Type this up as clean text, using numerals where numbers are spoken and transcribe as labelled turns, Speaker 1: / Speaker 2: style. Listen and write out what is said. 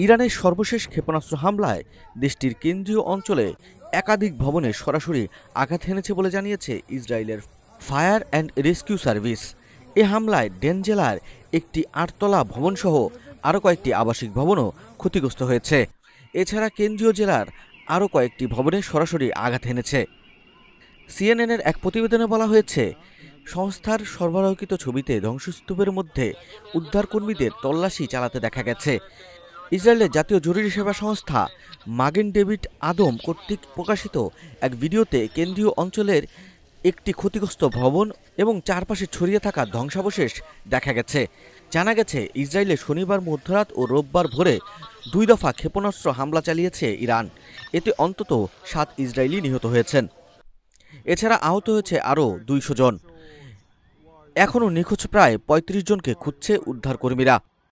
Speaker 1: ইরানের সর্বশেষ ক্ষেপণাস্ত্র হামলায় দেশটির কেন্দ্রীয় অঞ্চলে একাধিক ভবনে সরাসরি আঘাত হেনেছে বলে জানিয়েছে ইসরায়েলের ফায়ার অ্যান্ড রেস্কিউ সার্ভিস। এ হামলায় ডেন জেলার একটি ৮তলা ভবনসহ আরও কয়েকটি আবাসিক ভবনও ক্ষতিগ্রস্ত হয়েছে। এছাড়া কেন্দ্রীয় জেলার আরও কয়েকটি ভবনে সরাসরি আঘাত হেনেছে। সিএনএনের এক প্রতিবেদনে বলা হয়েছে, সংস্থার সরবরাহকৃত ছবিতে ধ্বংসস্তূপের মধ্যে উদ্ধারকর্মীদের তল্লাশি চালাতে দেখা গেছে। ইসরায়েলের জাতীয় জরুরি সেবা সংস্থা মাগেন ডেভিড আদম কর্তৃক প্রকাশিত এক ভিডিওতে কেন্দ্রীয় অঞ্চলের একটি ক্ষতিগ্রস্ত ভবন এবং চারপাশে ছড়িয়ে থাকা ধ্বংসাবশেষ দেখা গেছে। জানা গেছে, ইসরায়েলে শনিবার মধ্যরাত ও রোববার ভোরে ২ দফা ক্ষেপণাস্ত্র হামলা চালিয়েছে ইরান। এতে অন্তত ৭ ইসরায়েলি নিহত হয়েছেন। এছাড়া আহত হয়েছে আরও ২০০ জন। এখনও নিখোঁজ প্রায় ৩৫ জনকে খুঁজছে উদ্ধারকর্মীরা।